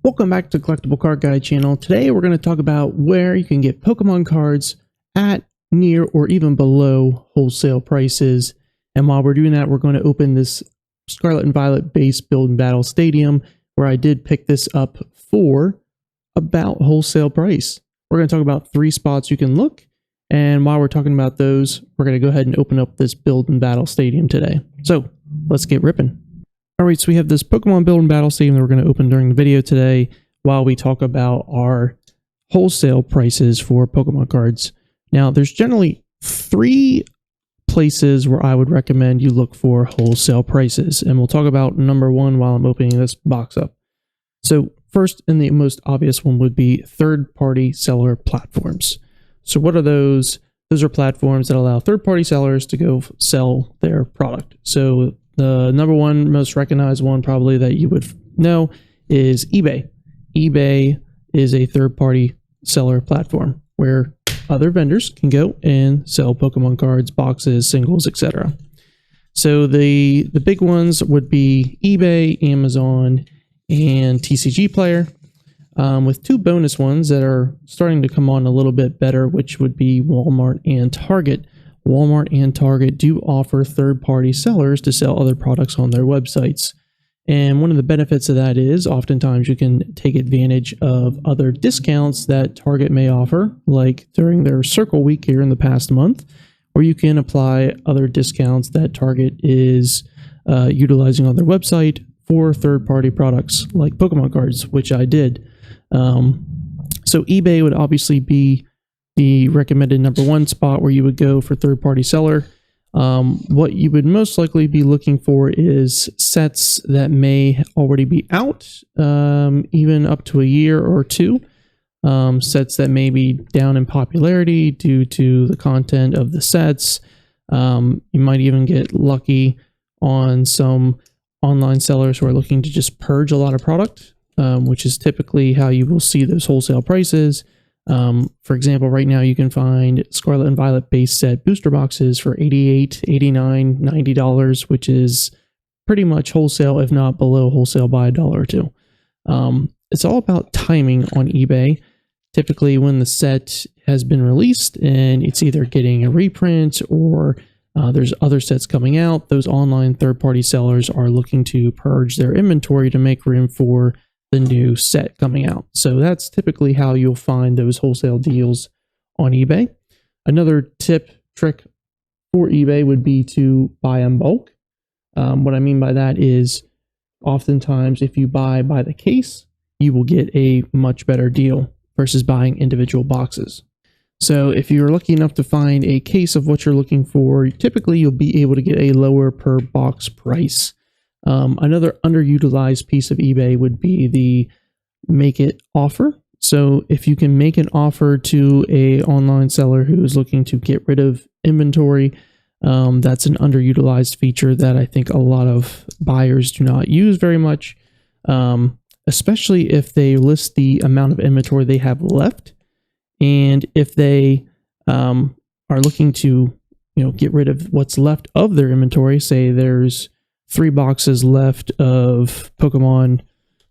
Welcome back to Collectible Card Guide channel. Today we're going to talk about where you can get Pokemon cards at, near, or even below wholesale prices. And while we're doing that, we're going to open this Scarlet and Violet base build and battle stadium, where I did pick this up for about wholesale price. We're going to talk about 3 spots you can look. And while we're talking about those, we're going to go ahead and open up this build and battle stadium today. So let's get ripping. Alright, so we have this Pokemon Build and Battle Stadium that we're going to open during the video today while we talk about our wholesale prices for Pokemon cards. Now, there's generally 3 places where I would recommend you look for wholesale prices, and we'll talk about number 1 while I'm opening this box up. So first, and the most obvious one would be third-party seller platforms. So what are those? Those are platforms that allow third-party sellers to go sell their product. So the number 1 most recognized one probably that you would know is eBay. eBay is a third-party seller platform where other vendors can go and sell Pokemon cards, boxes, singles, etc. So the big ones would be eBay, Amazon, and TCG Player, with 2 bonus ones that are starting to come on a little bit better, which would be Walmart and Target. Walmart and Target do offer third-party sellers to sell other products on their websites. And one of the benefits of that is oftentimes you can take advantage of other discounts that Target may offer, like during their Circle Week here in the past month, or you can apply other discounts that Target is utilizing on their website for third-party products like Pokemon cards, which I did. So eBay would obviously be the recommended number 1 spot where you would go for third-party seller. What you would most likely be looking for is sets that may already be out, even up to a year or 2. Sets that may be down in popularity due to the content of the sets. You might even get lucky on some online sellers who are looking to just purge a lot of product, which is typically how you will see those wholesale prices. For example, right now you can find Scarlet and Violet base set booster boxes for $88, $89, $90, which is pretty much wholesale, if not below wholesale by $1 or $2. It's all about timing on eBay. Typically when the set has been released and it's either getting a reprint or there's other sets coming out, those online third-party sellers are looking to purge their inventory to make room for the new set coming out. So that's typically how you'll find those wholesale deals on eBay. Another trick for eBay would be to buy in bulk. What I mean by that is oftentimes if you buy by the case, you will get a much better deal versus buying individual boxes. So if you're lucky enough to find a case of what you're looking for, typically you'll be able to get a lower per box price. Another underutilized piece of eBay would be the make it offer. So if you can make an offer to a online seller who is looking to get rid of inventory, that's an underutilized feature that I think a lot of buyers do not use very much, especially if they list the amount of inventory they have left. And if they are looking to, get rid of what's left of their inventory, say there's 3 boxes left of Pokemon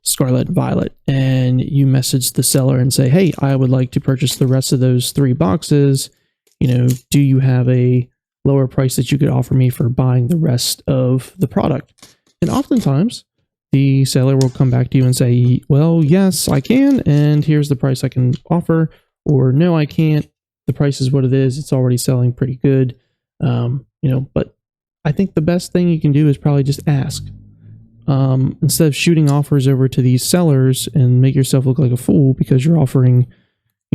Scarlet and Violet, and you message the seller and say, hey, I would like to purchase the rest of those 3 boxes. Do you have a lower price that you could offer me for buying the rest of the product? And oftentimes the seller will come back to you and say, well, yes, I can, and here's the price I can offer, or no, I can't. The price is what it is. It's already selling pretty good. But I think the best thing you can do is probably just ask. Instead of shooting offers over to these sellers and make yourself look like a fool because you're offering,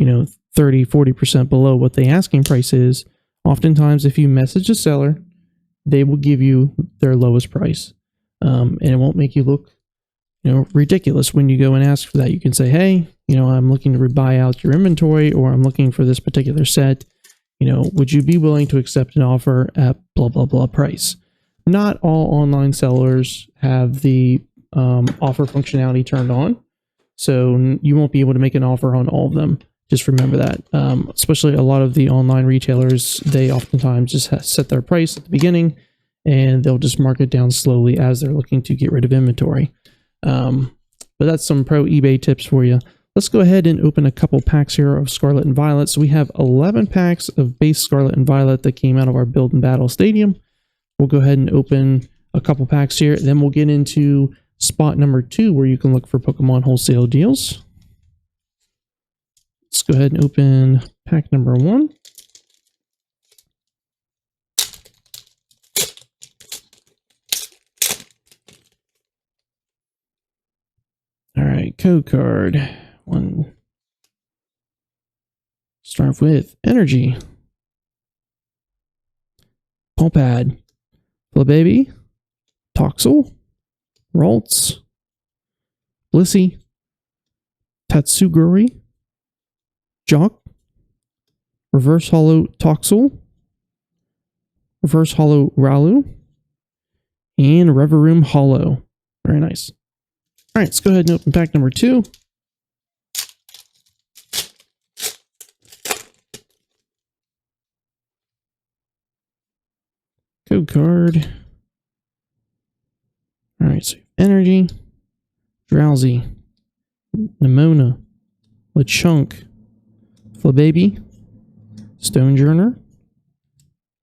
30-40% below what the asking price is, oftentimes if you message a seller, they will give you their lowest price. And it won't make you look, ridiculous when you go and ask for that. You can say, hey, I'm looking to buy out your inventory, or I'm looking for this particular set. Would you be willing to accept an offer at blah, blah, blah price? Not all online sellers have the offer functionality turned on, so you won't be able to make an offer on all of them. Just remember that. Especially a lot of the online retailers, they oftentimes just set their price at the beginning, and they'll just mark it down slowly as they're looking to get rid of inventory. but that's some pro eBay tips for you. Let's go ahead and open a couple packs here of Scarlet and Violet. So we have 11 packs of base Scarlet and Violet that came out of our Build and Battle Stadium. We'll go ahead and open a couple packs here. Then we'll get into spot number 2 where you can look for Pokemon wholesale deals. Let's go ahead and open pack number 1. All right, code card 1. Start with Energy, Pulpad, Flababy, Toxel, Ralts, Blissey, Tatsuguri, Jock, Reverse Hollow Toxel, Reverse Hollow Ralu, and Reverum Hollow. Very nice. All right, let's go ahead and open pack number 2. Code card. All right, so Energy, Drowsy, Nemona, Lechonk, Flababy, Stonejourner,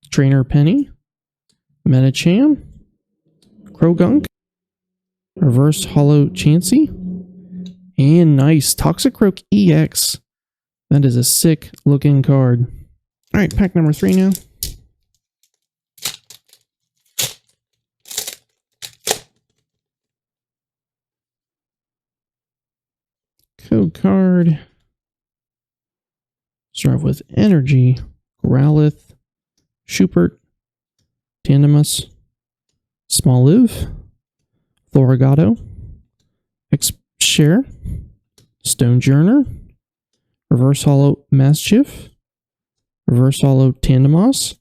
Trainer Penny, Metacham, Krogunk, Reverse Hollow Chansey, and nice Toxicroak EX. That is a sick looking card. All right, pack number 3 now. Code card. Start with Energy, Growlithe, Schubert, Tandemus, Smoliv, Florigato, X-Share, Stonejourner, Reverse Hollow Maschiff, Reverse Hollow Tandemos,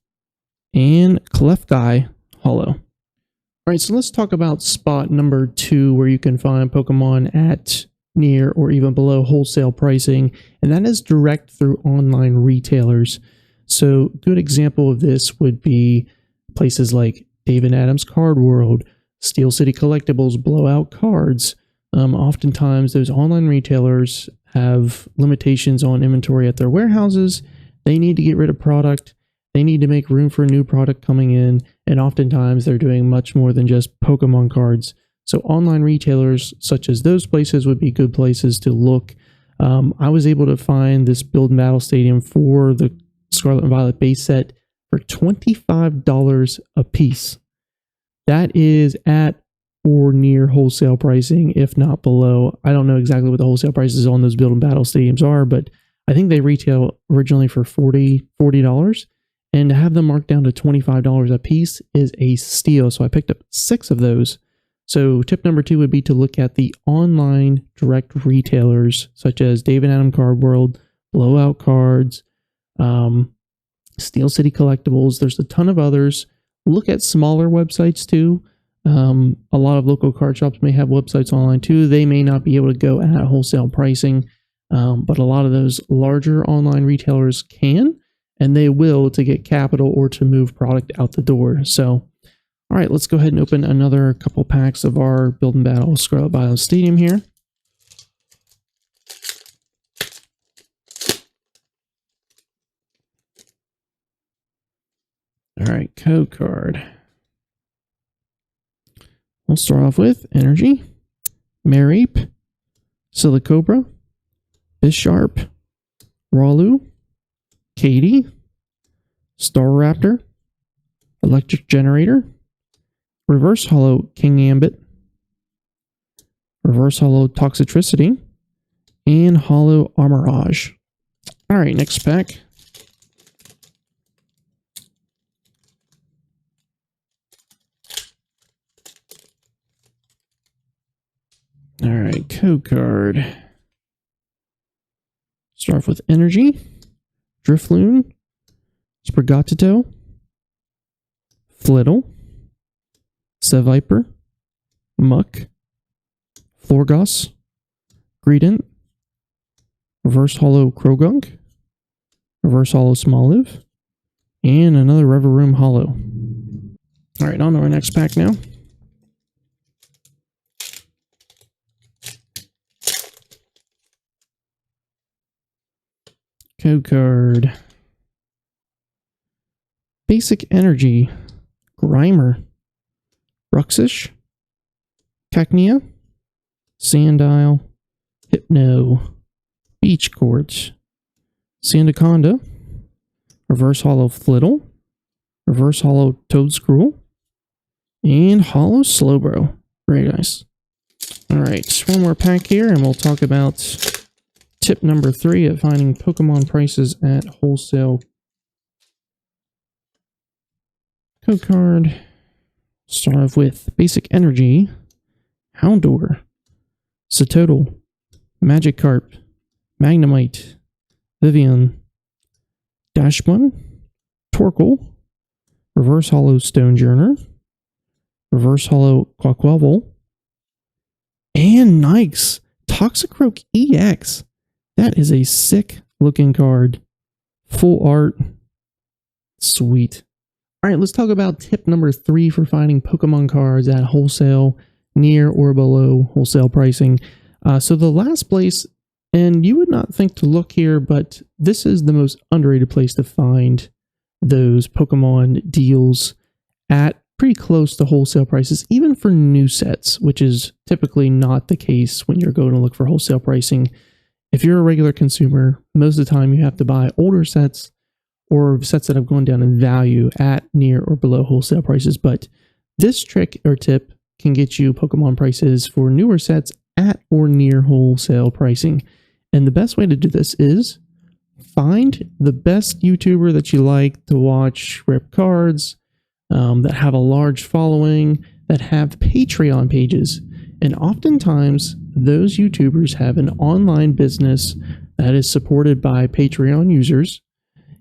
and Clefguy Hollow. All right, so let's talk about spot number 2 where you can find Pokemon at near or even below wholesale pricing, and that is direct through online retailers. So good example of this would be places like David Adams Card World, Steel City Collectibles, Blowout Cards. Oftentimes those online retailers have limitations on inventory at their warehouses. They need to get rid of product. They need to make room for new product coming in. And oftentimes they're doing much more than just Pokemon cards. So online retailers such as those places would be good places to look. I was able to find this Build and Battle Stadium for the Scarlet and Violet base set for $25 a piece. That is at or near wholesale pricing, if not below. I don't know exactly what the wholesale prices on those Build and Battle Stadiums are, but I think they retail originally for $40. And to have them marked down to $25 a piece is a steal. So I picked up 6 of those. So tip number 2 would be to look at the online direct retailers such as David Adam Card World, Blowout Cards, Steel City Collectibles. There's a ton of others. Look at smaller websites too. A lot of local card shops may have websites online too. They may not be able to go at wholesale pricing, but a lot of those larger online retailers can, and they will to get capital or to move product out the door. So, all right, let's go ahead and open another couple packs of our Build and Battle Scarlet Violet Stadium here. All right, code card. We'll start off with Energy, Mareep, Silicobra, Bisharp, Ralu, Katie, Staraptor, Electric Generator, Reverse Hollow King Ambit, Reverse Hollow Toxicity, and Hollow Armorage. All right, next pack. All right, code card. Start off with Energy, Drifloon, Sprigatito, Flittle, Seviper, Muck, Florgoss, Greedent, Reverse Hollow Krogunk, Reverse Hollow Smoliv, and another Reverum Hollow. All right, on to our next pack now. Code card. Basic Energy. Grimer. Bruxish. Cacnea. Sandile. Hypno. Beach Quartz. Sandaconda. Reverse Hollow Flittle. Reverse Hollow Toadscruel. And Hollow Slowbro. Very nice. Alright, one more pack here and we'll talk about tip number 3 of finding Pokemon prices at wholesale. Code card. Start off with Basic Energy. Houndour. Satotal. Magikarp. Magnemite. Vivian. Dashbun. Torkoal. Reverse Hollow Stonejourner. Reverse Hollow Quaquaval. And Nikes Toxicroak EX. That is a sick looking card. Full art. Sweet. Alright, let's talk about tip number 3 for finding Pokemon cards at wholesale, near or below wholesale pricing. So the last place, and you would not think to look here, but this is the most underrated place to find those Pokemon deals at pretty close to wholesale prices, even for new sets, which is typically not the case when you're going to look for wholesale pricing. If you're a regular consumer, most of the time you have to buy older sets or sets that have gone down in value at near or below wholesale prices. But this trick or tip can get you Pokemon prices for newer sets at or near wholesale pricing. And the best way to do this is find the best YouTuber that you like to watch rip cards, that have a large following, that have Patreon pages. And oftentimes, those YouTubers have an online business that is supported by Patreon users.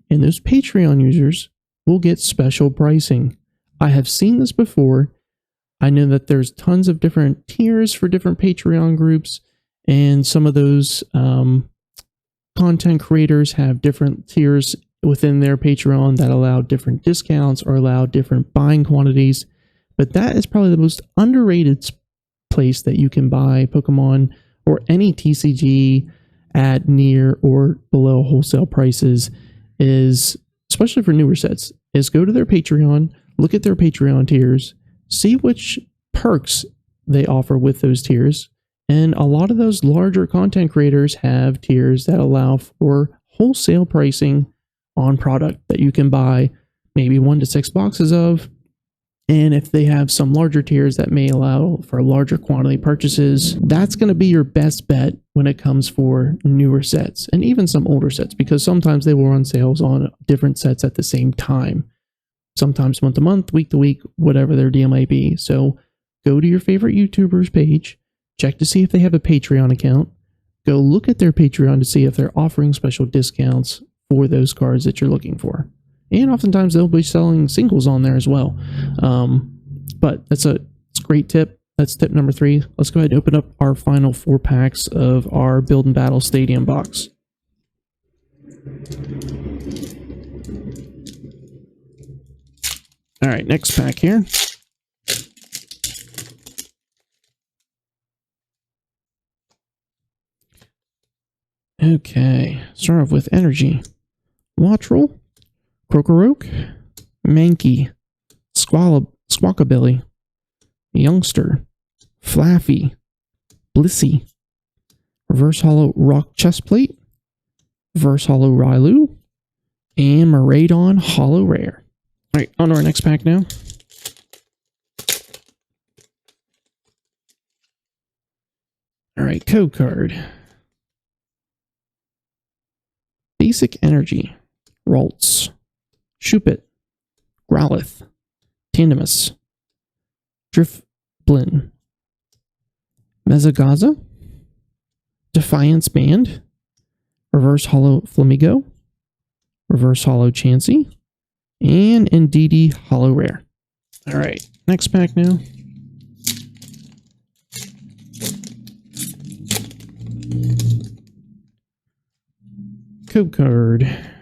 And those Patreon users will get special pricing. I have seen this before. I know that there's tons of different tiers for different Patreon groups. And some of those content creators have different tiers within their Patreon that allow different discounts or allow different buying quantities. But that is probably the most underrated place that you can buy Pokemon or any TCG at near or below wholesale prices, is, especially for newer sets, is go to their Patreon, look at their Patreon tiers, see which perks they offer with those tiers. And a lot of those larger content creators have tiers that allow for wholesale pricing on product that you can buy maybe 1 to 6 boxes of. And if they have some larger tiers that may allow for larger quantity purchases, that's going to be your best bet when it comes for newer sets and even some older sets, because sometimes they will run sales on different sets at the same time. Sometimes month to month, week to week, whatever their deal might be. So go to your favorite YouTuber's page, check to see if they have a Patreon account, go look at their Patreon to see if they're offering special discounts for those cards that you're looking for. And oftentimes they'll be selling singles on there as well. But it's a great tip. That's tip number 3. Let's go ahead and open up our final 4 packs of our Build and Battle Stadium box. All right, next pack here. Okay, start off with Energy. Wattrel, Crocoroke, Mankey, Squawkabilly, Youngster, Flaffy, Blissey, Reverse Hollow Rock Chestplate, Reverse Hollow Railu, and Miraidon Hollow Rare. Alright, on to our next pack now. Alright, code card. Basic Energy. Ralts, Shuppet, Growlithe, Tandemus, Drifblim, Mezagaza, Defiance Band, Reverse Hollow Flamigo, Reverse Hollow Chansey, and Indeedee Hollow Rare. Alright, next pack now. Code card.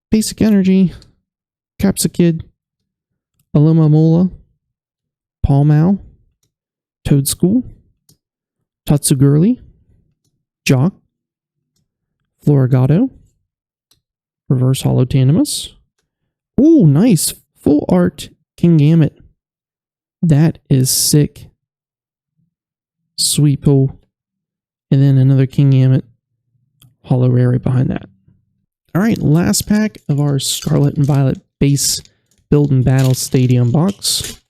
Basic Energy, Capsakid, Alomomola, Palmau, Toadscruel, Tatsugurli, Jock, Florigado, Reverse Holo Tandemus. Oh, nice. Full Art Kingambit. That is sick. Sweet pull. And then another Kingambit Holo Rare right behind that. All right, last pack of our Scarlet and Violet base Build and Battle Stadium box.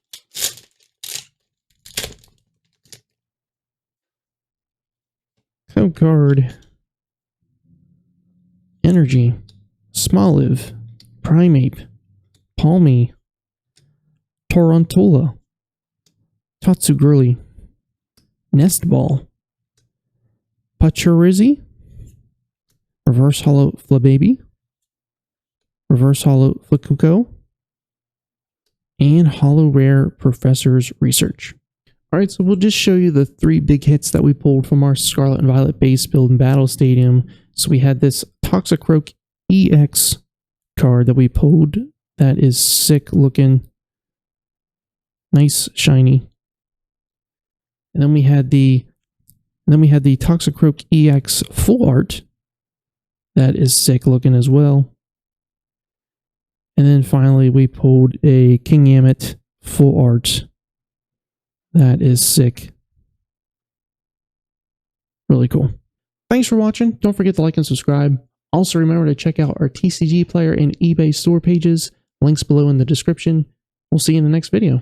Code card. Energy. Smoliv. Primeape. Palmy. Tarantula. Tatsugurli. Nestball. Pachirizi. Reverse Holo Flababy. Reverse Holo Flakuko. And Holo Rare Professor's Research. Alright, so we'll just show you the 3 big hits that we pulled from our Scarlet and Violet base Build and Battle Stadium. So we had this Toxicroak EX card that we pulled. That is sick looking. Nice, shiny. And then we had the Toxicroak EX Full Art. That is sick looking as well. And then finally we pulled a Kingambit Full Art. That is sick. Really cool. Thanks for watching. Don't forget to like and subscribe. Also remember to check out our TCG Player and eBay store pages. Links below in the description. We'll see you in the next video.